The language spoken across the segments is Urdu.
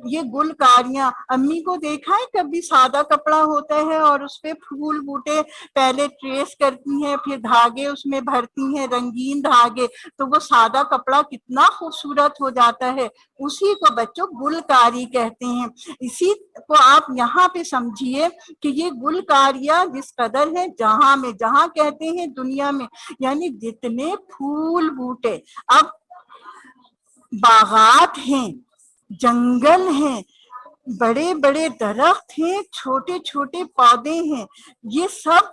یہ گلکاریاں امی کو دیکھا ہے کبھی سادہ کپڑا ہوتا ہے اور اس پہ پھول بوٹے پہلے ٹریس کرتی ہیں، پھر دھاگے اس میں بھرتی ہیں، رنگین دھاگے، تو وہ سادہ کپڑا کتنا خوبصورت ہو جاتا ہے، اسی کو بچوں گلکاری کہتے ہیں۔ اسی کو آپ یہاں پہ سمجھیے کہ یہ گلکاریاں جس قدر ہے جہاں میں، جہاں کہتے ہیں دنیا میں، یعنی جتنے پھول بوٹے، اب باغات ہیں، جنگل ہیں، بڑے بڑے درخت ہیں، چھوٹے چھوٹے پودے ہیں، یہ سب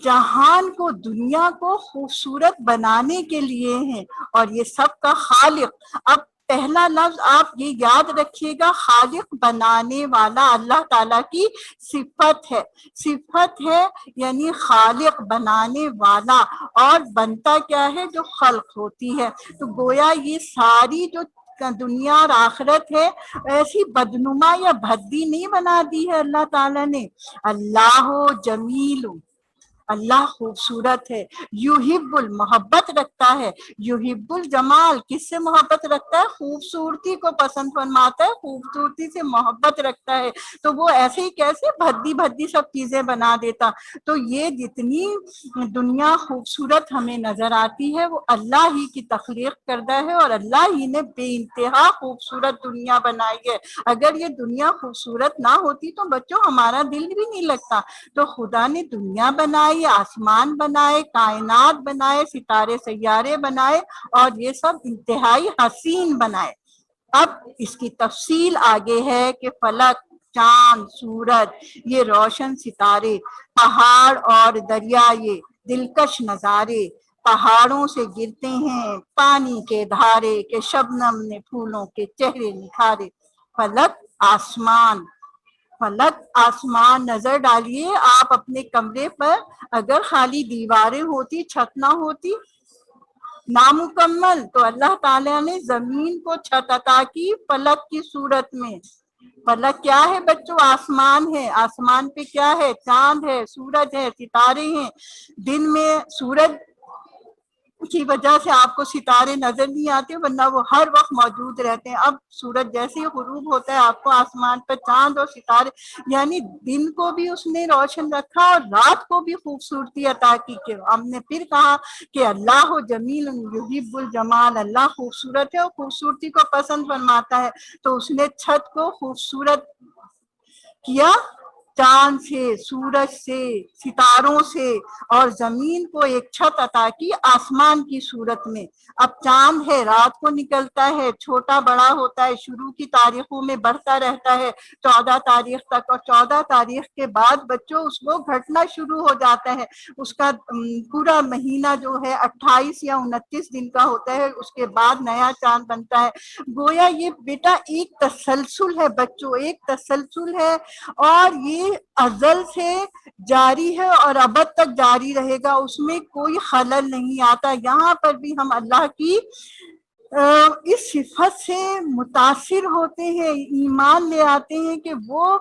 جہان کو، دنیا کو خوبصورت بنانے کے لیے ہیں، اور یہ سب کا خالق، اب پہلا لفظ آپ یہ یاد رکھیے گا، خالق بنانے والا اللہ تعالیٰ کی صفت ہے، صفت ہے، یعنی خالق بنانے والا، اور بنتا کیا ہے؟ جو خلق ہوتی ہے۔ تو گویا یہ ساری جو دنیا اور آخرت ہے ایسی بدنما یا بھدی نہیں بنا دی ہے اللہ تعالیٰ نے۔ اللہ جمیل، اللہ خوبصورت ہے، یحب المحبت رکھتا ہے، یحب الجمال، کس سے محبت رکھتا ہے؟ خوبصورتی کو پسند فرماتا ہے، خوبصورتی سے محبت رکھتا ہے، تو وہ ایسے ہی کیسے بھدی بھدی سب چیزیں بنا دیتا۔ تو یہ جتنی دنیا خوبصورت ہمیں نظر آتی ہے وہ اللہ ہی کی تخلیق کردہ ہے، اور اللہ ہی نے بے انتہا خوبصورت دنیا بنائی ہے۔ اگر یہ دنیا خوبصورت نہ ہوتی تو بچوں ہمارا دل بھی نہیں لگتا۔ تو خدا نے دنیا بنائی، آسمان بنائے، کائنات بنائے، ستارے سیارے بنائے، اور یہ سب انتہائی حسین بنائے۔ اب اس کی تفصیل آگے ہے کہ فلک، چاند، سورج، یہ روشن ستارے، پہاڑ اور دریا، یہ دلکش نظارے، پہاڑوں سے گرتے ہیں پانی کے دھارے، کہ شبنم نے پھولوں کے چہرے نکھارے۔ فلک، آسمان، فلک آسمان، نظر ڈالیے آپ اپنے کمرے پر، اگر خالی دیواریں ہوتی، چھت نہ ہوتی، نامکمل، تو اللہ تعالیٰ نے زمین کو چھت عطا کی فلک کی صورت میں۔ فلک کیا ہے بچوں؟ آسمان ہے، آسمان پہ کیا ہے؟ چاند ہے، سورج ہے، ستارے ہیں۔ دن میں سورج کی وجہ سے آپ کو ستارے نظر نہیں آتے، ورنہ وہ ہر وقت موجود رہتے ہیں۔ اب سورج جیسے ہی غروب ہوتا ہے آپ کو آسمان پر چاند اور ستارے، یعنی دن کو بھی اس نے روشن رکھا اور رات کو بھی خوبصورتی عطا کی۔ کہ ہم نے پھر کہا کہ اللہ جمیل یحب الجمال، اللہ خوبصورت ہے اور خوبصورتی کو پسند فرماتا ہے، تو اس نے چھت کو خوبصورت کیا، چاند سے، سورج سے، ستاروں سے، اور زمین کو ایک چھت عطا کی آسمان کی صورت میں۔ اب چاند ہے، رات کو نکلتا ہے، چھوٹا بڑا ہوتا ہے، شروع کی تاریخوں میں بڑھتا رہتا ہے 14 تاریخ تک، اور 14 تاریخ کے بعد بچوں اس کو گھٹنا شروع ہو جاتا ہے، اس کا پورا مہینہ جو ہے 28 یا 29 دن کا ہوتا ہے، اس کے بعد نیا چاند بنتا ہے۔ گویا یہ بیٹا ایک تسلسل ہے بچوں، ایک تسلسل ہے، اور یہ ازل سے جاری ہے اور ابد تک جاری رہے گا، اس میں کوئی خلل نہیں آتا۔ یہاں پر بھی ہم اللہ کی اس صفت سے متاثر ہوتے ہیں، ایمان لے آتے ہیں کہ وہ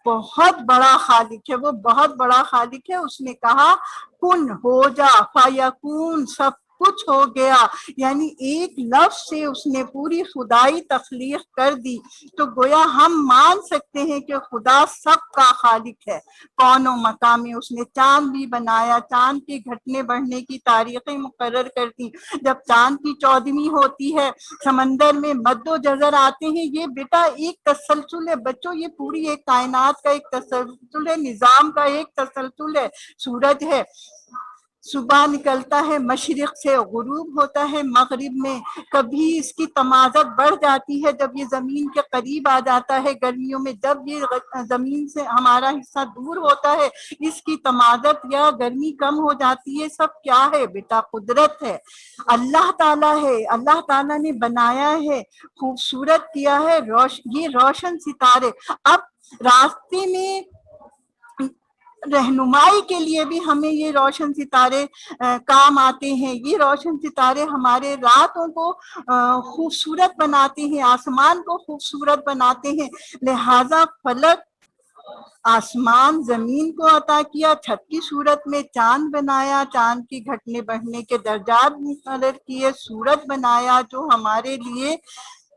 بہت بڑا خالق ہے، وہ بہت بڑا خالق ہے۔ اس نے کہا کن، ہو جا، فیکون، سب کچھ ہو گیا، یعنی ایک لفظ سے اس نے پوری خدائی تخلیق کر دی۔ تو گویا ہم مان سکتے ہیں کہ خدا سب کا خالق ہے، کون و مکان میں۔ اس نے چاند بھی بنایا، چاند کے گھٹنے بڑھنے کی تاریخیں مقرر کر دی۔ جب چاند کی 14ویں ہوتی ہے، سمندر میں مد و جزر آتے ہیں، یہ بیٹا ایک تسلسل ہے بچوں، یہ پوری ایک کائنات کا ایک تسلسل ہے، نظام کا ایک تسلسل ہے۔ سورج ہے، صبح نکلتا ہے مشرق سے، غروب ہوتا ہے مغرب میں، کبھی اس کی تمازت بڑھ جاتی ہے جب یہ زمین کے قریب آ جاتا ہے گرمیوں میں، جب یہ زمین سے ہمارا حصہ دور ہوتا ہے اس کی تمازت یا گرمی کم ہو جاتی ہے۔ سب کیا ہے بیٹا؟ قدرت ہے، اللہ تعالیٰ ہے، اللہ تعالیٰ نے بنایا ہے، خوبصورت کیا ہے، یہ روشن ستارے۔ اب راستے میں رہنمائی کے لیے بھی ہمیں یہ روشن ستارے کام آتے ہیں، یہ روشن ستارے ہمارے راتوں کو خوبصورت بناتے ہیں، آسمان کو خوبصورت بناتے ہیں۔ لہذا فلک، آسمان، زمین کو عطا کیا، چھت کی صورت میں چاند بنایا، چاند کی گھٹنے بڑھنے کے درجات مقرر کیے، سورج بنایا جو ہمارے لیے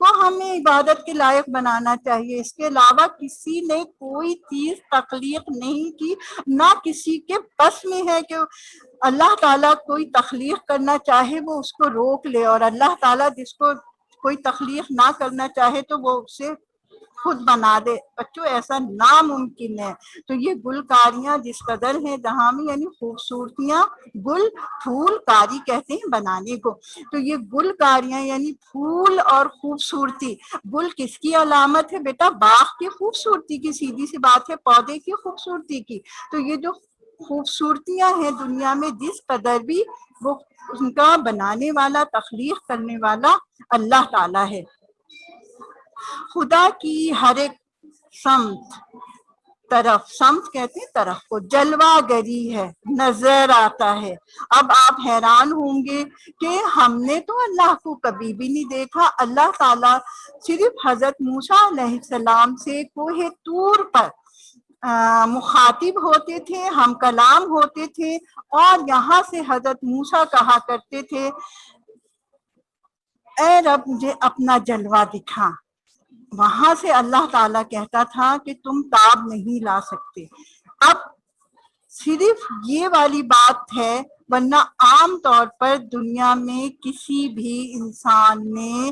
کو ہمیں عبادت کے لائق بنانا چاہیے. اس کے علاوہ کسی نے کوئی چیز تخلیق نہیں کی، نہ کسی کے بس میں ہے کہ اللہ تعالیٰ کوئی تخلیق کرنا چاہے وہ اس کو روک لے، اور اللہ تعالیٰ جس کو کوئی تخلیق نہ کرنا چاہے تو وہ اسے خود بنا دے. بچوں ایسا ناممکن ہے. تو یہ گلکاریاں جس قدر ہیں جہاں میں، یعنی خوبصورتیاں، گل پھول کاری کہتے ہیں بنانے کو، تو یہ گلکاریاں یعنی پھول اور خوبصورتی. گل کس کی علامت ہے بیٹا؟ باغ کی خوبصورتی کی، سیدھی سی بات ہے، پودے کی خوبصورتی کی. تو یہ جو خوبصورتیاں ہیں دنیا میں جس قدر بھی، وہ ان کا بنانے والا، تخلیق کرنے والا اللہ تعالیٰ ہے. خدا کی ہر ایک سمت، طرف، سمت کہتے ہیں طرف کو، جلوہ گری ہے، نظر آتا ہے. اب آپ حیران ہوں گے کہ ہم نے تو اللہ کو کبھی بھی نہیں دیکھا. اللہ تعالیٰ صرف حضرت موسیٰ علیہ السلام سے کوہ طور پر مخاطب ہوتے تھے، ہم کلام ہوتے تھے، اور یہاں سے حضرت موسیٰ کہا کرتے تھے اے رب مجھے اپنا جلوہ دکھا. وہاں سے اللہ تعالیٰ کہتا تھا کہ تم تاب نہیں لا سکتے. اب صرف یہ والی بات ہے، ورنہ عام طور پر دنیا میں کسی بھی انسان نے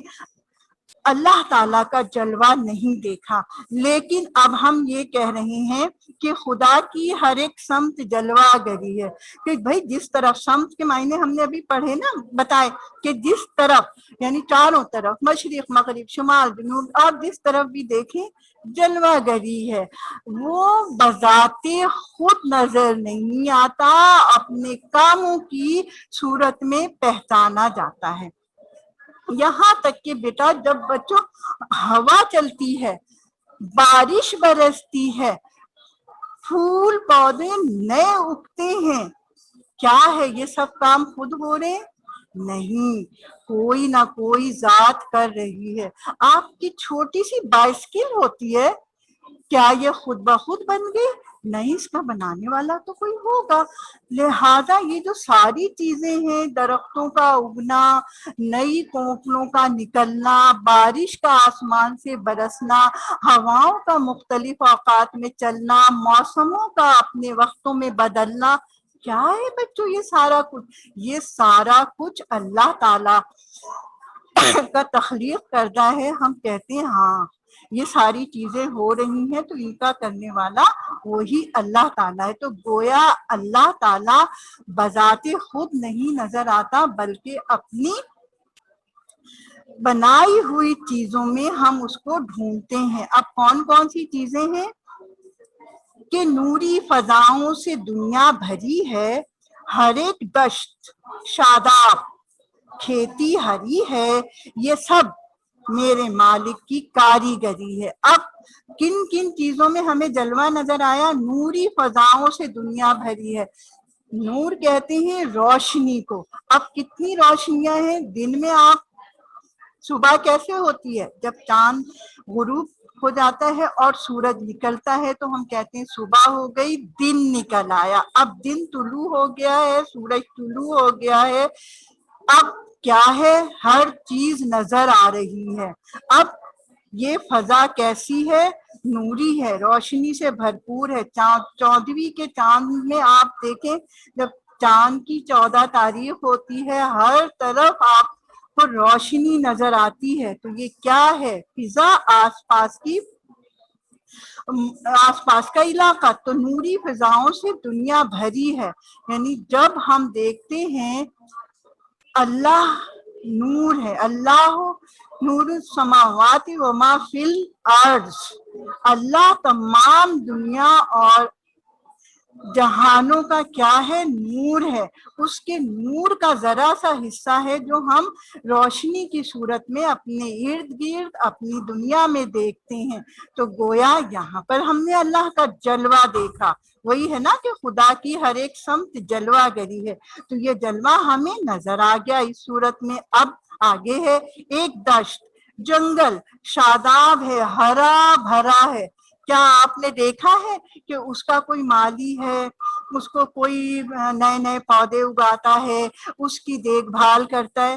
اللہ تعالیٰ کا جلوہ نہیں دیکھا. لیکن اب ہم یہ کہہ رہے ہیں کہ خدا کی ہر ایک سمت جلوہ گری ہے. کہ بھائی جس طرف، سمت کے معنی ہم نے ابھی پڑھے نا، بتائے کہ جس طرف یعنی چاروں طرف، مشرق مغرب شمال جنوب، آپ جس طرف بھی دیکھیں جلوہ گری ہے. وہ بذات خود نظر نہیں آتا، اپنے کاموں کی صورت میں پہچانا جاتا ہے. یہاں تک کہ بیٹا جب بچوں ہوا چلتی ہے، بارش برستی ہے، پھول پودے نئے اگتے ہیں، کیا ہے یہ سب کام خود ہو رہے؟ نہیں، کوئی نہ کوئی ذات کر رہی ہے. آپ کی چھوٹی سی بائسکل ہوتی ہے، کیا یہ خود بخود بن گئی؟ نہیں، اس کا بنانے والا تو کوئی ہوگا. لہذا یہ جو ساری چیزیں ہیں، درختوں کا اگنا، نئی کونپلوں کا نکلنا، بارش کا آسمان سے برسنا، ہواؤں کا مختلف اوقات میں چلنا، موسموں کا اپنے وقتوں میں بدلنا، کیا ہے بچوں یہ سارا کچھ؟ یہ سارا کچھ اللہ تعالی کا تخلیق کردہ ہے. ہم کہتے ہیں ہاں یہ ساری چیزیں ہو رہی ہیں تو ان کا کرنے والا وہی اللہ تعالیٰ ہے. تو گویا اللہ تعالیٰ بذات خود نہیں نظر آتا، بلکہ اپنی بنائی ہوئی چیزوں میں ہم اس کو ڈھونڈتے ہیں. اب کون کون سی چیزیں ہیں؟ کہ نوری فضاؤں سے دنیا بھری ہے، ہر ایک دشت شاداب کھیتی ہری ہے، یہ سب میرے مالک کی کاریگری ہے. اب کن کن چیزوں میں ہمیں جلوہ نظر آیا؟ نوری فضاؤں سے دنیا بھری ہے. نور کہتے ہیں روشنی کو. اب کتنی روشنیاں ہیں دن میں. آپ صبح کیسے ہوتی ہے؟ جب چاند غروب ہو جاتا ہے اور سورج نکلتا ہے تو ہم کہتے ہیں صبح ہو گئی، دن نکل آیا. اب دن طلوع ہو گیا ہے، سورج طلوع ہو گیا ہے. اب کیا ہے؟ ہر چیز نظر آ رہی ہے. اب یہ فضا کیسی ہے؟ نوری ہے، روشنی سے بھرپور ہے. 14ویں کے چاند میں آپ دیکھیں، جب چاند کی 14 تاریخ ہوتی ہے، ہر طرف آپ کو روشنی نظر آتی ہے. تو یہ کیا ہے؟ فضا، آس پاس کا علاقہ. تو نوری فضاؤں سے دنیا بھری ہے. یعنی جب ہم دیکھتے ہیں اللہ نور ہے، اللہ نور السماوات و ما فی الارض، اللہ تمام دنیا اور جہانوں کا کیا ہے؟ نور ہے. اس کے نور کا ذرا سا حصہ ہے جو ہم روشنی کی صورت میں اپنے ارد گرد اپنی دنیا میں دیکھتے ہیں. تو گویا یہاں پر ہم نے اللہ کا جلوہ دیکھا. وہی ہے نا کہ خدا کی ہر ایک سمت جلوہ گری ہے. تو یہ جلوہ ہمیں نظر آ گیا اس صورت میں. اب آگے ہے ایک دشت، جنگل شاداب ہے، ہرا بھرا ہے. کیا آپ نے دیکھا ہے کہ اس کا کوئی مالی ہے، اس کو کوئی نئے نئے پودے اگاتا ہے، اس کی دیکھ بھال کرتا ہے؟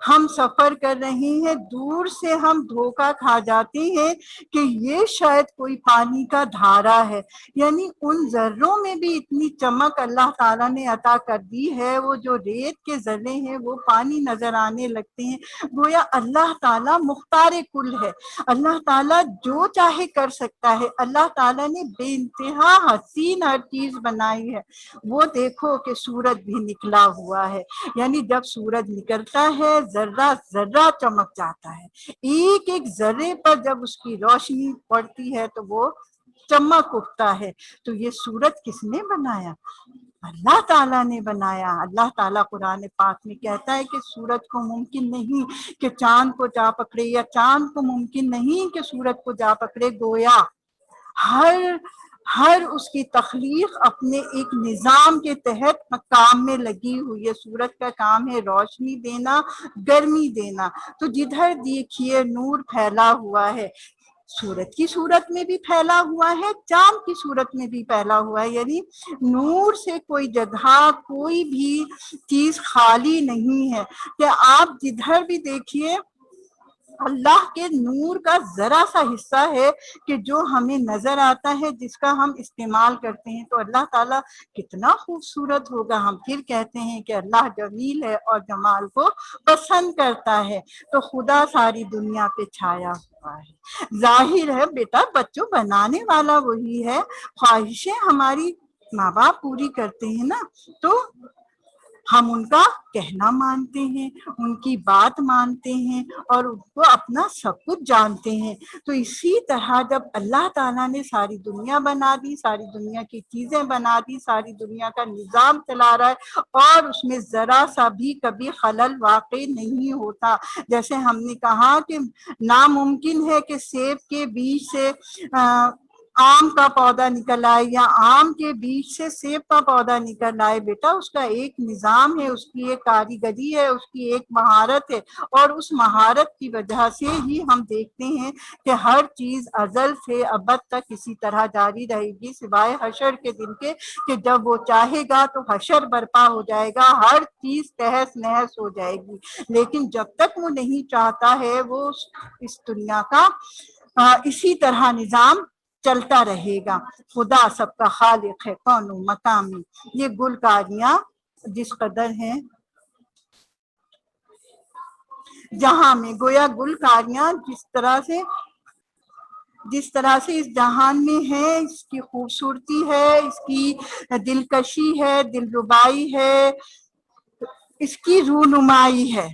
ہم سفر کر رہے ہیں، دور سے ہم دھوکا کھا جاتے ہیں کہ یہ شاید کوئی پانی کا دھارا ہے، یعنی ان ذروں میں بھی اتنی چمک اللہ تعالیٰ نے عطا کر دی ہے، وہ جو ریت کے ذرے ہیں وہ پانی نظر آنے لگتے ہیں۔ گویا اللہ تعالیٰ مختار کل ہے، اللہ تعالیٰ جو چاہے کر سکتا ہے۔ اللہ تعالیٰ نے بے انتہا حسین ہر چیز بنائی ہے۔ وہ دیکھو کہ سورج بھی نکلا ہوا ہے، یعنی جب سورج نکلتا ہے ذرہ ذرہ چمک جاتا ہے، ایک ایک ذرے پر جب اس کی روشنی پڑتی ہے تو وہ چمک اٹھتا ہے۔ تو یہ سورج کس نے بنایا؟ اللہ تعالیٰ نے بنایا۔ اللہ تعالیٰ قرآن پاک میں کہتا ہے کہ سورج کو ممکن نہیں کہ چاند کو جا پکڑے، یا چاند کو ممکن نہیں کہ سورج کو جا پکڑے۔ گویا ہر اس کی تخلیق اپنے ایک نظام کے تحت کام میں لگی ہوئی ہے۔ سورج کا کام ہے روشنی دینا، گرمی دینا، تو جدھر دیکھیے نور پھیلا ہوا ہے، سورج کی صورت میں بھی پھیلا ہوا ہے، چاند کی صورت میں بھی پھیلا ہوا ہے، یعنی نور سے کوئی جگہ کوئی بھی چیز خالی نہیں ہے کہ آپ جدھر بھی دیکھیے اللہ کے نور کا ذرا سا حصہ ہے کہ جو ہمیں نظر آتا ہے، جس کا ہم استعمال کرتے ہیں۔ تو اللہ تعالیٰ کتنا خوبصورت ہوگا۔ ہم پھر کہتے ہیں کہ اللہ جمیل ہے اور جمال کو پسند کرتا ہے، تو خدا ساری دنیا پہ چھایا ہوا ہے۔ ظاہر ہے بیٹا بچوں بنانے والا وہی ہے، خواہشیں ہماری ماں باپ پوری کرتے ہیں نا، تو ہم ان کا کہنا مانتے ہیں، ان کی بات مانتے ہیں اور ان کو اپنا سب کچھ جانتے ہیں۔ تو اسی طرح جب اللہ تعالیٰ نے ساری دنیا بنا دی، ساری دنیا کی چیزیں بنا دی، ساری دنیا کا نظام چلا رہا ہے، اور اس میں ذرا سا بھی کبھی خلل واقع نہیں ہوتا۔ جیسے ہم نے کہا کہ ناممکن ہے کہ سیب کے بیج سے آم کا پودا نکل آئے، یا آم کے بیج سے سیب کا پودا نکل آئے۔ بیٹا اس کا ایک نظام ہے، اس کی ایک کاریگری ہے، اس کی ایک مہارت ہے، اور اس مہارت کی وجہ سے ہی ہم دیکھتے ہیں کہ ہر چیز ازل سے ابد تک اسی طرح جاری رہے گی، سوائے حشر کے دن کے کہ جب وہ چاہے گا تو حشر برپا ہو جائے گا، ہر چیز تہس نہس ہو جائے گی۔ لیکن جب تک وہ نہیں چاہتا ہے، وہ اس دنیا کا اسی طرح نظام چلتا رہے گا۔ خدا سب کا خالق ہے، کون و مقامی۔ یہ گلکاریاں جس قدر ہیں جہاں میں، گویا گلکاریاں جس طرح سے اس جہان میں ہے، اس کی خوبصورتی ہے، اس کی دلکشی ہے، دلربائی ہے، اس کی رونمائی ہے،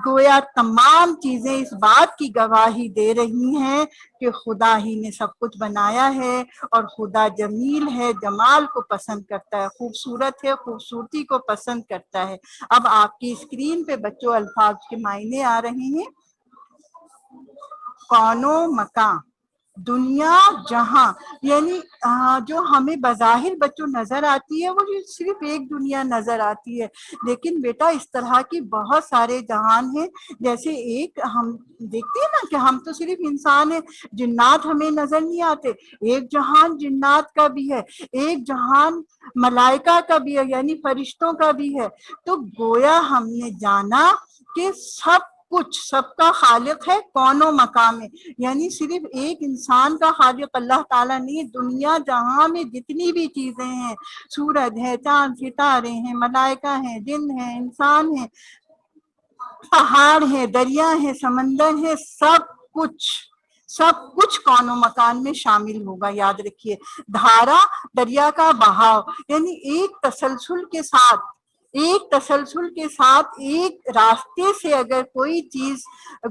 گویا تمام چیزیں اس بات کی گواہی دے رہی ہیں کہ خدا ہی نے سب کچھ بنایا ہے، اور خدا جمیل ہے، جمال کو پسند کرتا ہے، خوبصورت ہے، خوبصورتی کو پسند کرتا ہے۔ اب آپ کی اسکرین پہ بچوں الفاظ کے معنی آ رہے ہیں۔ کون و مکان، دنیا جہاں، یعنی جو ہمیں بظاہر بچوں نظر آتی ہے وہ صرف ایک دنیا نظر آتی ہے، لیکن بیٹا اس طرح کی بہت سارے جہان ہیں۔ جیسے ایک ہم دیکھتے ہیں نا کہ ہم تو صرف انسان ہیں، جنات ہمیں نظر نہیں آتے، ایک جہان جنات کا بھی ہے، ایک جہان ملائکہ کا بھی ہے، یعنی فرشتوں کا بھی ہے۔ تو گویا ہم نے جانا کہ سب کا خالق ہے کون و مقام ہے، یعنی صرف ایک انسان کا خالق اللہ تعالیٰ نہیں، دنیا جہاں میں جتنی بھی چیزیں ہیں، سورج ہے، چاند ستارے ہیں، ملائکہ ہیں، جن ہیں، انسان ہیں، پہاڑ ہیں، دریا ہیں، سمندر ہیں، سب کچھ کون و مکان میں شامل ہوگا۔ یاد رکھیے، دھارا دریا کا بہاؤ، یعنی ایک تسلسل کے ساتھ ایک راستے سے اگر کوئی چیز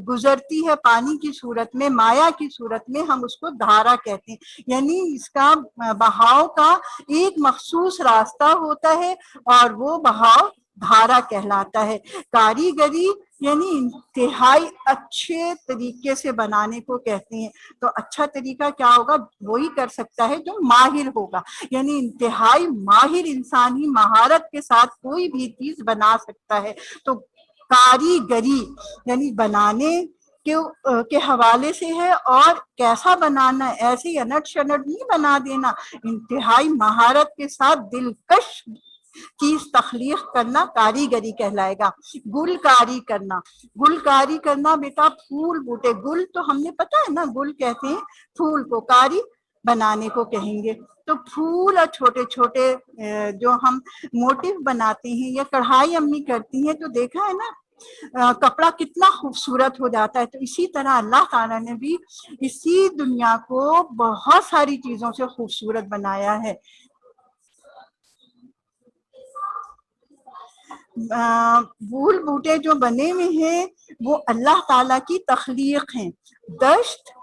گزرتی ہے پانی کی صورت میں، مایا کی صورت میں، ہم اس کو دھارا کہتے ہیں، یعنی اس کا بہاؤ کا ایک مخصوص راستہ ہوتا ہے اور وہ بہاؤ دھارا کہلاتا ہے۔ کاریگری یعنی انتہائی اچھے طریقے سے بنانے کو کہتے ہیں۔ تو اچھا طریقہ کیا ہوگا؟ وہی کر سکتا ہے جو ماہر ہوگا، یعنی انتہائی ماہر انسان ہی مہارت کے ساتھ کوئی بھی چیز بنا سکتا ہے۔ تو کاریگری یعنی بنانے کے حوالے سے ہے، اور کیسا بنانا ہے، ایسے انٹ شنٹ نہیں بنا دینا، انتہائی مہارت کے ساتھ دلکش چیز تخلیق کرنا کاریگری کہلائے گا۔ گلکاری کرنا، گلکاری کرنا بیٹا پھول بوٹے، گل تو ہم نے پتا ہے نا، گل کہتے ہیں پھول کو، کاری بنانے کو کہیں گے۔ تو پھول اور چھوٹے چھوٹے جو ہم موٹیو بناتے ہیں یا کڑھائی امی کرتی ہیں تو دیکھا ہے نا کپڑا کتنا خوبصورت ہو جاتا ہے۔ تو اسی طرح اللہ تعالیٰ نے بھی اسی دنیا کو بہت ساری چیزوں سے خوبصورت بنایا ہے۔ پھول بوٹے جو بنے ہوئے ہیں وہ اللہ تعالیٰ کی تخلیق ہیں۔ دشت،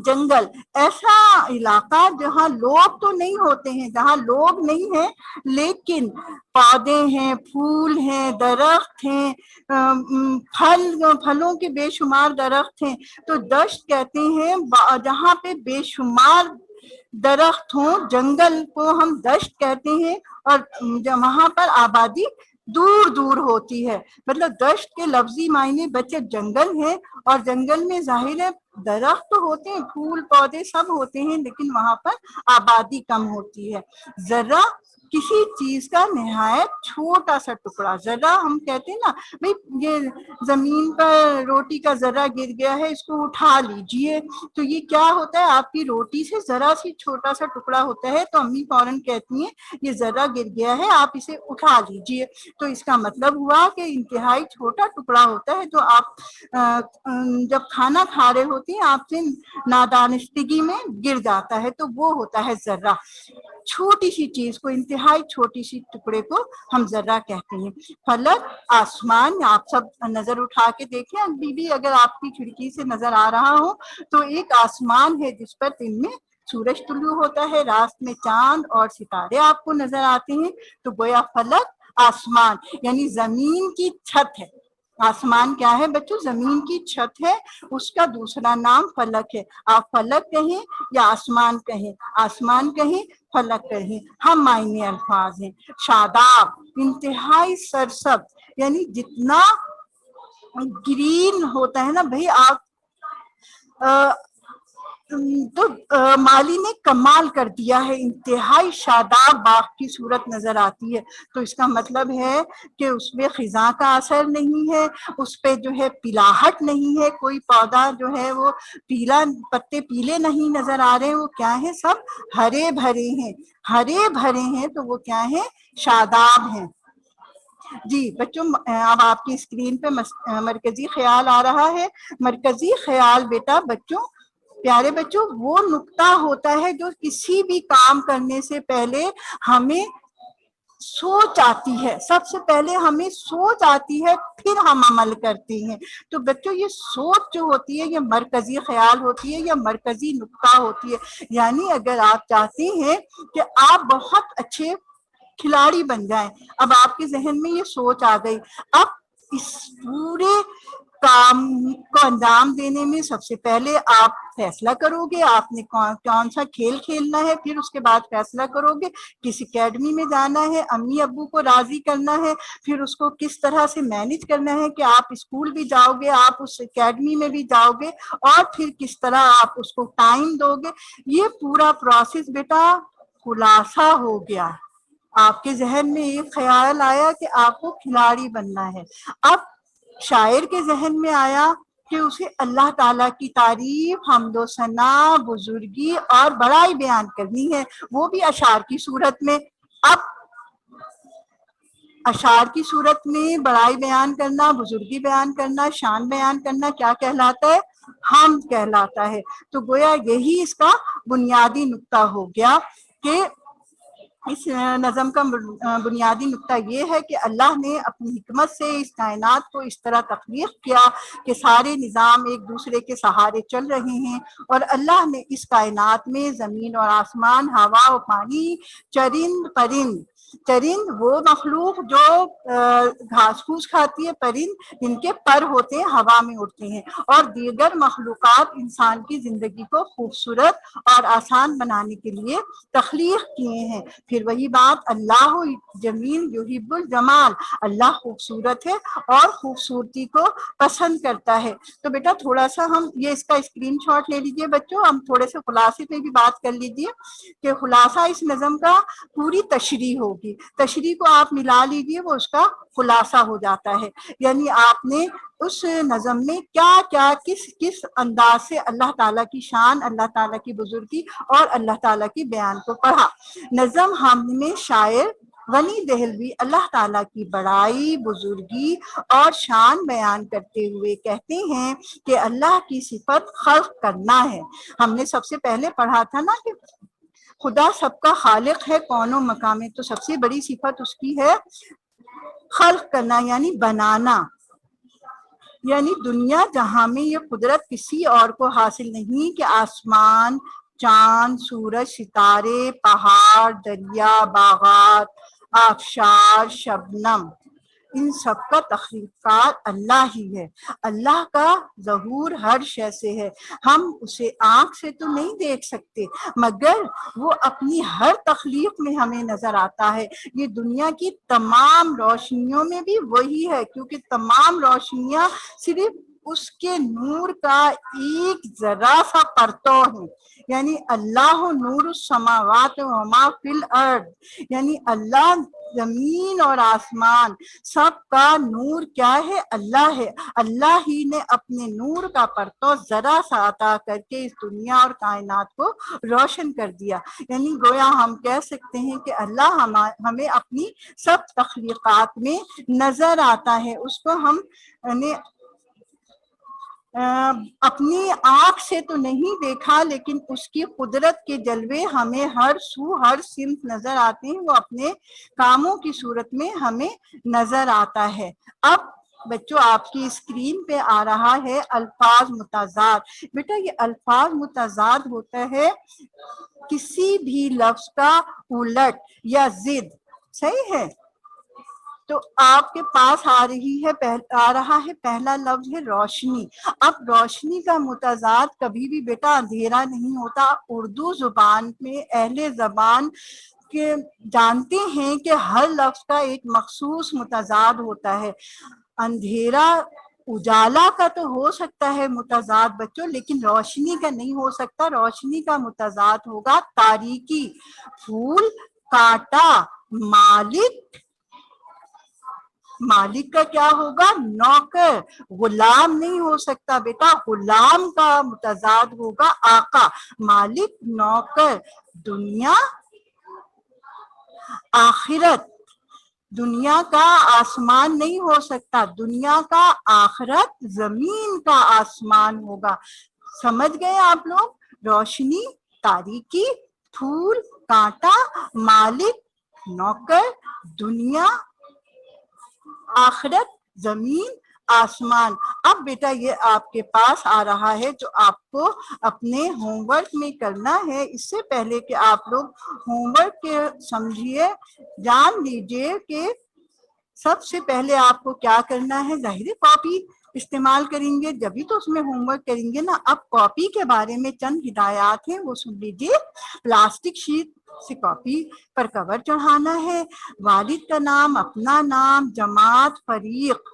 جنگل، ایسا علاقہ جہاں لوگ تو نہیں ہوتے ہیں، جہاں لوگ نہیں ہیں لیکن پودے ہیں، پھول ہیں، درخت ہیں، پھلوں کے بے شمار درخت ہیں۔ تو دشت کہتے ہیں جہاں پہ بے شمار درخت ہوں، جنگل کو ہم دشت کہتے ہیں، اور وہاں پر آبادی دور دور ہوتی ہے۔ مطلب دشت کے لفظی معنی بچے جنگل ہیں، اور جنگل میں ظاہر ہے درخت تو ہوتے ہیں، پھول پودے سب ہوتے ہیں، لیکن وہاں پر آبادی کم ہوتی ہے۔ ذرہ کسی چیز کا نہایت چھوٹا سا ٹکڑا، ذرہ ہم کہتے ہیں نا بھئی یہ زمین پر روٹی کا ذرہ گر گیا ہے، اس کو اٹھا لیجئے، تو یہ کیا ہوتا ہے، آپ کی روٹی سے ذرا سی چھوٹا سا ٹکڑا ہوتا ہے تو امی فوراً کہتی ہیں یہ ذرہ گر گیا ہے، آپ اسے اٹھا لیجئے۔ تو اس کا مطلب ہوا کہ انتہائی چھوٹا ٹکڑا ہوتا ہے جو آپ جب کھانا کھا رہے ہوتے ہیں آپ سے نادانستگی میں گر جاتا ہے، تو وہ ہوتا ہے ذرہ۔ چھوٹی سی چیز کو، انتہائی چھوٹی سی ٹکڑے کو ہم ذرہ کہتے ہیں۔ فلک، آسمان، آپ سب نظر اٹھا کے دیکھیں، ابھی بھی اگر آپ کی کھڑکی سے نظر آ رہا ہو تو ایک آسمان ہے جس پر دن میں سورج طلوع ہوتا ہے، رات میں چاند اور ستارے آپ کو نظر آتے ہیں۔ تو گویا فلک آسمان یعنی زمین کی چھت ہے۔ آسمان کیا ہے بچوں؟ زمین کی چھت ہے، اس کا دوسرا نام فلک ہے۔ آپ فلک کہیں یا آسمان کہیں، آسمان کہیں فلک کہیں، ہم معنی الفاظ ہیں۔ شاداب، انتہائی سرسبز، یعنی جتنا گرین ہوتا ہے نا بھئی، آپ تو مالی نے کمال کر دیا ہے، انتہائی شاداب باغ کی صورت نظر آتی ہے۔ تو اس کا مطلب ہے کہ اس میں خزاں کا اثر نہیں ہے، اس پہ جو ہے پیلاہٹ نہیں ہے، کوئی پودا جو ہے وہ پیلا، پتے پیلے نہیں نظر آ رہے ہیں، وہ کیا ہے، سب ہرے بھرے ہیں، ہرے بھرے ہیں، تو وہ کیا ہے، شاداب ہیں۔ جی بچوں، اب آپ کی اسکرین پہ مرکزی خیال آ رہا ہے۔ مرکزی خیال بیٹا بچوں، پیارے بچوں، وہ نقطہ ہوتا ہے جو کسی بھی کام کرنے سے پہلے ہمیں سوچ آتی ہے، سب سے پہلے ہمیں سوچ آتی ہے، پھر ہم عمل کرتے ہیں۔ تو بچوں یہ سوچ جو ہوتی ہے یہ مرکزی خیال ہوتی ہے یا مرکزی نقطہ ہوتی ہے۔ یعنی اگر آپ چاہتے ہیں کہ آپ بہت اچھے کھلاڑی بن جائیں، اب آپ کے ذہن میں یہ سوچ آ گئی، اب اس پورے کام کو انجام دینے میں سب سے پہلے آپ فیصلہ کرو گے آپ نے کون سا کھیل کھیلنا ہے، پھر اس کے بعد فیصلہ کرو گے کس اکیڈمی میں جانا ہے، امی ابو کو راضی کرنا ہے، پھر اس کو کس طرح سے مینج کرنا ہے کہ آپ اسکول بھی جاؤ گے، آپ اس اکیڈمی میں بھی جاؤ گے، اور پھر کس طرح آپ اس کو ٹائم دو گے۔ یہ پورا پروسیس بیٹا خلاصہ ہو گیا۔ آپ کے ذہن میں ایک خیال آیا کہ آپ کو کھلاڑی بننا ہے، اب شاعر کے ذہن میں آیا کہ اسے اللہ تعالیٰ کی تعریف، حمد و ثنا، بزرگی اور بڑائی بیان کرنی ہے، وہ بھی اشعار کی صورت میں۔ اب اشعار کی صورت میں بڑائی بیان کرنا، بزرگی بیان کرنا، شان بیان کرنا کیا کہلاتا ہے؟ حمد کہلاتا ہے۔ تو گویا یہی اس کا بنیادی نقطہ ہو گیا کہ اس نظم کا بنیادی نقطہ یہ ہے کہ اللہ نے اپنی حکمت سے اس کائنات کو اس طرح تخلیق کیا کہ سارے نظام ایک دوسرے کے سہارے چل رہے ہیں، اور اللہ نے اس کائنات میں زمین اور آسمان، ہوا و پانی، چرند پرند، چرند وہ مخلوق جو گھاس پھوس کھاتی ہے، پرند ان کے پر ہوتے ہیں، ہوا میں اڑتے ہیں، اور دیگر مخلوقات انسان کی زندگی کو خوبصورت اور آسان بنانے کے لیے تخلیق کیے ہیں۔ پھر وہی بات، اللہ جمیل یحب الجمال، اللہ خوبصورت ہے اور خوبصورتی کو پسند کرتا ہے۔ تو بیٹا تھوڑا سا ہم یہ اس کا اسکرین شاٹ لے لیجئے بچوں، ہم تھوڑے سے خلاصے پہ بھی بات کر لیجئے کہ خلاصہ اس نظم کا پوری تشریح ہو ہوگی. تشریح کو آپ ملا لیجیے، وہ اس کا خلاصہ ہو جاتا ہے. یعنی آپ نے اس نظم میں کیا کیا کس انداز سے اللہ تعالیٰ کی شان، اللہ تعالیٰ کی بزرگی اور اللہ تعالیٰ کی بیان کو پڑھا. نظم ہم میں شاعر غنی دہلوی اللہ تعالیٰ کی بڑائی، بزرگی اور شان بیان کرتے ہوئے کہتے ہیں کہ اللہ کی صفت خلق کرنا ہے. ہم نے سب سے پہلے پڑھا تھا نا کہ خدا سب کا خالق ہے کون و مکان میں، تو سب سے بڑی صفت اس کی ہے خلق کرنا، یعنی بنانا. یعنی دنیا جہاں میں یہ قدرت کسی اور کو حاصل نہیں کہ آسمان، چاند، سورج، ستارے، پہاڑ، دریا، باغات، آبشار، شبنم، ان سب کا تخلیقات اللہ ہی ہے. اللہ کا ظہور ہر شے سے ہے. ہم اسے آنکھ سے تو نہیں دیکھ سکتے مگر وہ اپنی ہر تخلیق میں ہمیں نظر آتا ہے. یہ دنیا کی تمام روشنیوں میں بھی وہی ہے، کیونکہ تمام روشنیاں صرف اس کے نور کا ایک ذرا سا پرتو ہے. یعنی اللہ نور السماوات و ما فی الارض، یعنی اللہ زمین اور آسمان سب کا نور کیا ہے؟ اللہ ہے. اللہ ہی نے اپنے نور کا پرتو ذرا سا عطا کر کے اس دنیا اور کائنات کو روشن کر دیا. یعنی گویا ہم کہہ سکتے ہیں کہ اللہ ہمیں اپنی سب تخلیقات میں نظر آتا ہے. اس کو ہم اپنی آنکھ سے تو نہیں دیکھا، لیکن اس کی قدرت کے جلوے ہمیں ہر سو ہر سمت نظر آتے ہیں. وہ اپنے کاموں کی صورت میں ہمیں نظر آتا ہے. اب بچوں آپ کی اسکرین پہ آ رہا ہے الفاظ متضاد. بیٹا یہ الفاظ متضاد ہوتا ہے کسی بھی لفظ کا الٹ یا ضد. صحیح ہے؟ تو آپ کے پاس آ رہا ہے پہلا لفظ ہے روشنی. اب روشنی کا متضاد کبھی بھی بیٹا اندھیرا نہیں ہوتا. اردو زبان میں اہل زبان کے جانتے ہیں کہ ہر لفظ کا ایک مخصوص متضاد ہوتا ہے. اندھیرا اجالا کا تو ہو سکتا ہے متضاد بچوں، لیکن روشنی کا نہیں ہو سکتا. روشنی کا متضاد ہوگا تاریکی. پھول کاٹا، مالک کا کیا ہوگا؟ نوکر. غلام نہیں ہو سکتا بیٹا، غلام کا متضاد ہوگا آقا. مالک، نوکر. دنیا، آخرت. دنیا کا آسمان نہیں ہو سکتا، دنیا کا آخرت زمین کا آسمان ہوگا. سمجھ گئے آپ لوگ؟ روشنی، تاریکی، پھول کانٹا، مالک، نوکر، دنیا، آخرت، زمین، آسمان. اب بیٹا یہ آپ کے پاس آ رہا ہے جو آپ کو اپنے ہوم ورک میں کرنا ہے. اس سے پہلے کہ آپ لوگ ہوم ورک کے سمجھیے، جان لیجیے کہ سب سے پہلے آپ کو کیا کرنا ہے. ظاہر کاپی استعمال کریں گے جبھی تو اس میں ہوم ورک کریں گے نا. اب کاپی کے بارے میں چند ہدایات ہیں وہ سن لیجیے. پلاسٹک شیٹ سے کاپی پر کور چڑھانا ہے. والد کا نام، اپنا نام، جماعت، فریق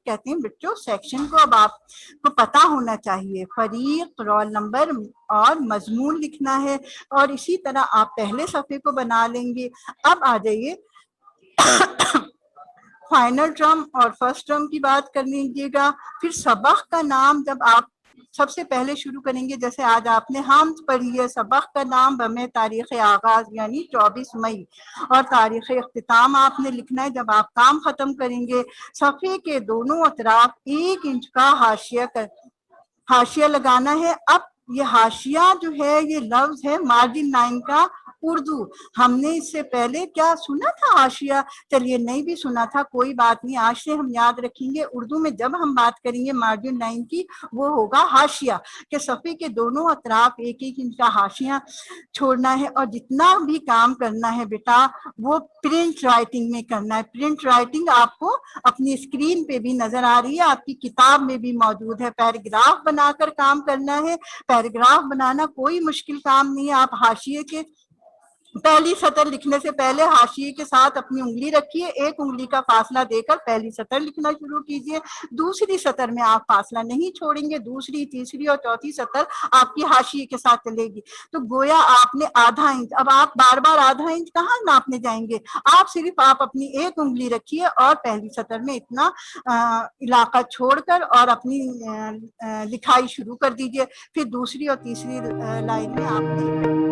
کہتے ہیں بچوں سیکشن کو. اب آپ کو پتا ہونا چاہیے فریق، رول نمبر اور مضمون لکھنا ہے. اور اسی طرح آپ پہلے صفحے کو بنا لیں گے. اب آ جائیے فائنل ٹرم اور فرسٹ ٹرم کی بات کر لیجیے گا. پھر سبق کا نام جب آپ سب سے پہلے شروع کریں گے، جیسے آج آپ نے حمد پڑھی ہے، سبق کا نام بمیں تاریخ آغاز یعنی 24 مئی، اور تاریخ اختتام آپ نے لکھنا ہے جب آپ کام ختم کریں گے. صفحے کے دونوں اطراف 1 انچ کا حاشیہ لگانا ہے. اب یہ حاشیہ جو ہے یہ لفظ ہے مارجن لائن کا اردو. ہم نے اس سے پہلے کیا سنا تھا حاشیہ؟ چلیے نہیں بھی سنا تھا کوئی بات نہیں، آج سے ہم یاد رکھیں گے. اردو میں جب ہم بات کریں گے مارجن لائن کی وہ ہوگا حاشیہ، کہ صفحے کے دونوں اطراف 1 انچ کا حاشیہ چھوڑنا ہے. اور جتنا بھی کام کرنا ہے بیٹا وہ پرنٹ رائٹنگ میں کرنا ہے. پرنٹ رائٹنگ آپ کو اپنی اسکرین پہ بھی نظر آ رہی ہے، آپ کی کتاب میں بھی موجود ہے. پیراگراف بنا کر کام کرنا ہے. پیراگراف بنانا کوئی مشکل کام نہیں ہے. آپ حاشیے کے پہلی سطر لکھنے سے پہلے حاشیے کے ساتھ اپنی انگلی رکھیے، ایک انگلی کا فاصلہ دے کر پہلی سطر لکھنا شروع کیجیے، دوسری سطر میں آپ فاصلہ نہیں چھوڑیں گے، دوسری تیسری اور چوتھی سطر آپ کی حاشیے کے ساتھ چلے گی۔ تو گویا آپ نے آدھا انچ، اب آپ بار بار آدھا انچ کہاں ناپنے جائیں گے، آپ اپنی ایک انگلی رکھیے اور پہلی سطر میں اتنا علاقہ چھوڑ کر اور اپنی لکھائی شروع کر دیجیے، پھر دوسری اور تیسری لائن میں آپ نے